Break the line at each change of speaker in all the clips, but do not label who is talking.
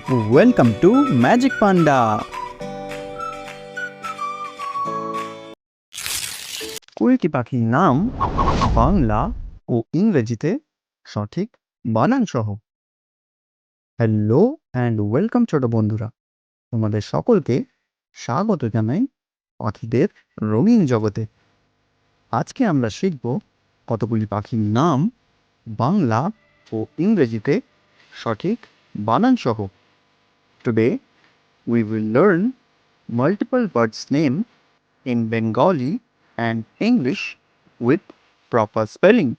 Welcome to Magic Panda. কয়েকটি পাখির নাম বাংলা ও ইংরেজিতে সঠিক বানান সহ। হ্যালো অ্যান্ড ওয়েলকাম ছোট বন্ধুরা, তোমাদের সকলকে স্বাগত জানাই পাখিদের রঙিন জগতে। আজকে আমরা শিখব কতগুলি পাখির নাম বাংলা ও ইংরেজিতে সঠিক বানান সহ। Today we will learn multiple birds' name in Bengali and English with proper spelling.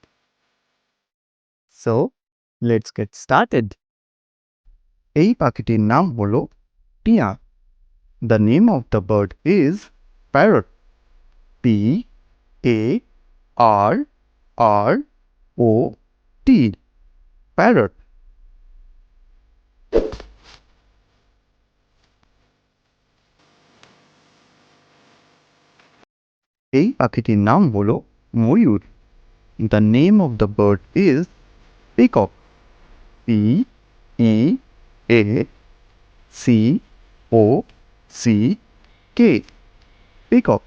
So, let's get started. এই পাখিটির নাম হলো টিয়া। The name of the bird is parrot. P-A-R-R-O-T. Parrot. এই পাখিটির নাম হলো ময়ূর। The name of the bird is peacock. P-E-A-C-O-C-K. Peacock.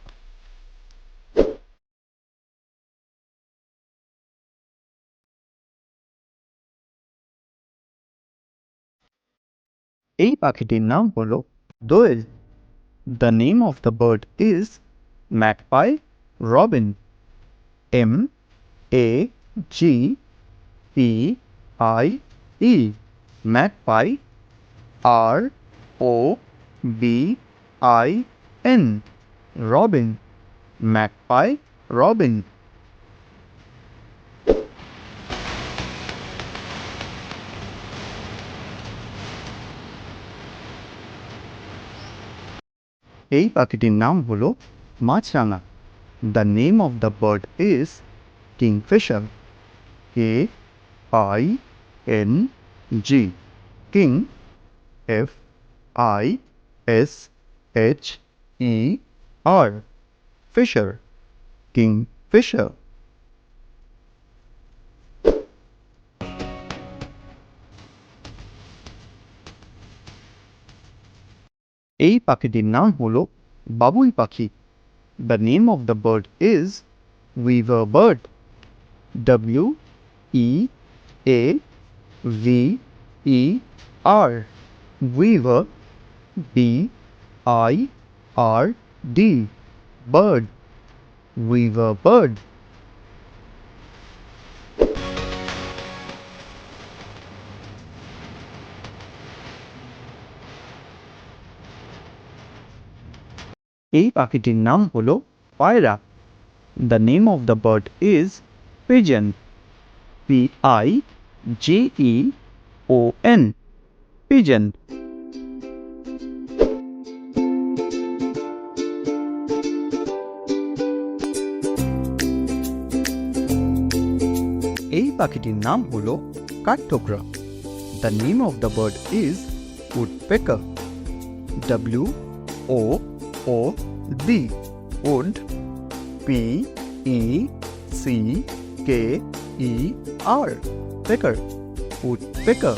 এই পাখিটির নাম হলো দোয়েল। The name of the bird is magpie robin. M-A-G-P-I-E. Magpie. R-O-B-I-N. Robin. Magpie robin. এই পাখিটির নাম হলো মাছরাঙা। The name of the bird is kingfisher. K-I-N-G. King. F-I-S-H-E-R. Fisher. Kingfisher. এই পাখিটির নাম হলো বাবুই পাখি। The name of the bird is weaver bird. W-E-A-V-E-R. Weaver. B-I-R-D. Bird. Weaver bird. এই পাখিটির নাম হলো পায়রা। The name of the bird is pigeon. P-I-G-E-O-N. Pigeon. এই পাখিটির নাম হলো কাঠঠোকরা। The name of the bird is woodpecker. W-O-O-D. Wood. P-E-C-K-E-R. Pecker. Woodpecker.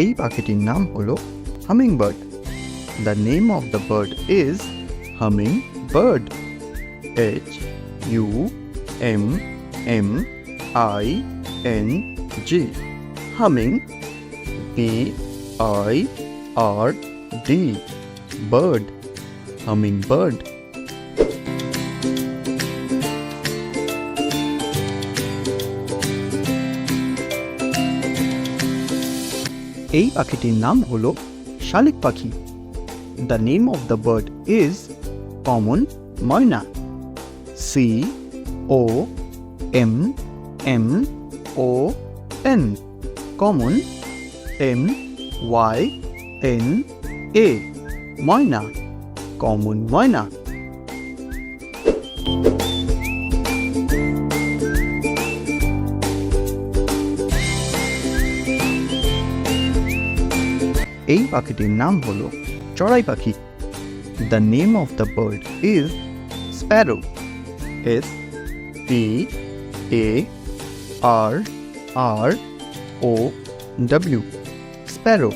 এই পাখিটির নাম হলো hummingbird. The name of the bird is hummingbird. H-U-M-M-I-N-G. Humming. B-I-R-D. Bird. Hummingbird. এই পাখিটির নাম হলো শালিক পাখি। The name of the bird is common Moyna. C-O-M-M-O-N. Common. M-Y-N-A. Moyna. Common ময়না। এই পাখিটির নাম হলো চড়াই পাখি। The name of the bird is Sparrow. S P A R R O W. Sparrow.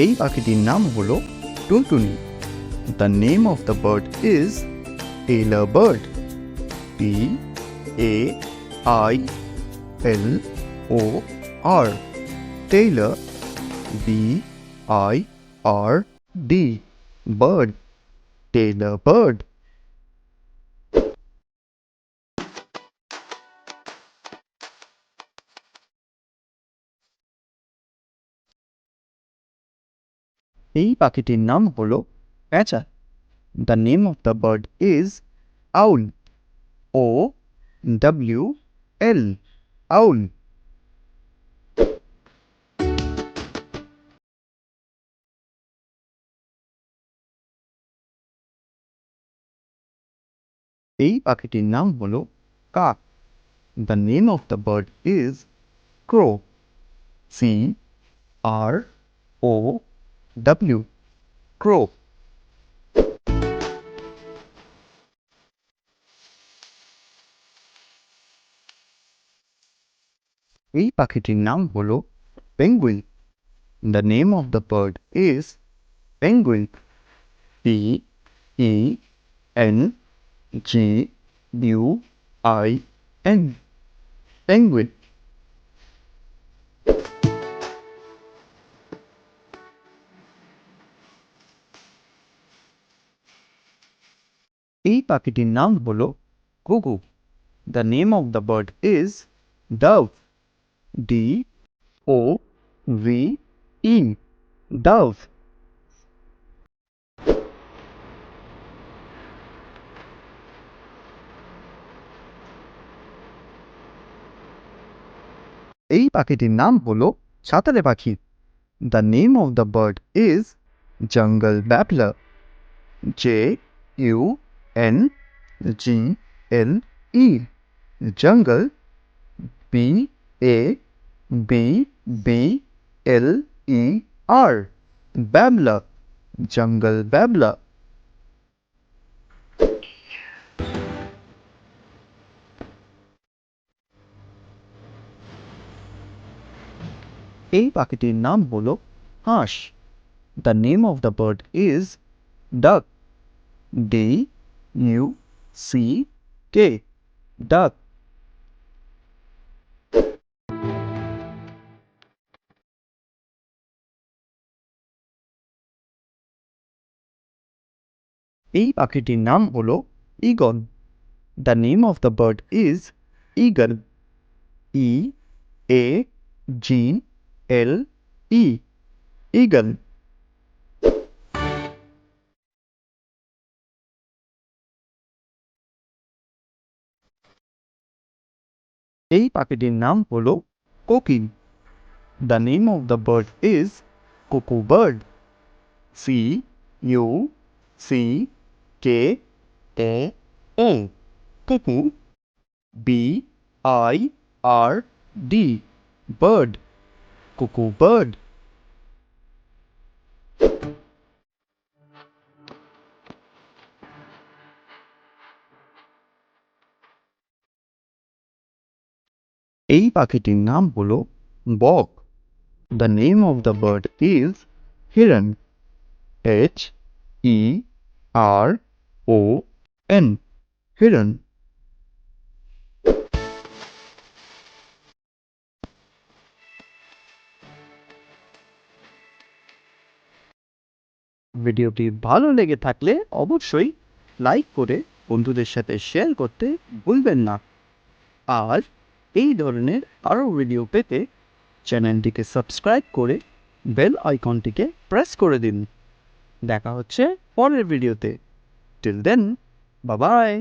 এই পাখিটির নাম হলো টুনটুনি। The name of the bird is Tailor bird. T A I L O R. Tailor. B I R D. Bird. Tailor bird. এই পাখিটির নাম হলো প্যাঁচা। The name of the bird is owl. O W L. Owl. এই পাখিটির নাম হলো কাক। The name of the bird is crow. C R O W. Crow. এই পাখিটির নাম হলো penguin. The name of the bird is penguin. P E N G U I N. Penguin. এই পাখিটির নাম হলো ঘুঘু। The name of the bird is dove. D O V E. Dove. এই পাখিটির নাম হলো ছাতারে পাখি। The name of the bird is jungle babbler. J U N G L E. Jungle. B A B B L E R. Babbler. Jungle babbler. এই পাখিটির নাম হলো হাঁস। The name of the bird is duck. D U C K. Duck. এই পাখিটির নাম হলো eagle. The name of the bird is eagle. E A G L E. Eagle. এই পাখিটির নাম হলো কোকিল। The name of the bird is cuckoo bird. C U C K A O. Cuckoo. B I R D. Bird. Cuckoo bird. এই পাখিটির নাম হলো বক। The name of the bird is heron. H E R O N. Heron. ভিডিওটি ভালো লেগে থাকলে অবশ্যই লাইক করে বন্ধুদের সাথে শেয়ার করতে ভুলবেন না। আর এই ধরনের আরও ভিডিও পেতে চ্যানেলটিকে সাবস্ক্রাইব করে বেল আইকনটিকে প্রেস করে দিন। দেখা হচ্ছে পরের ভিডিওতে। Till then, bye by.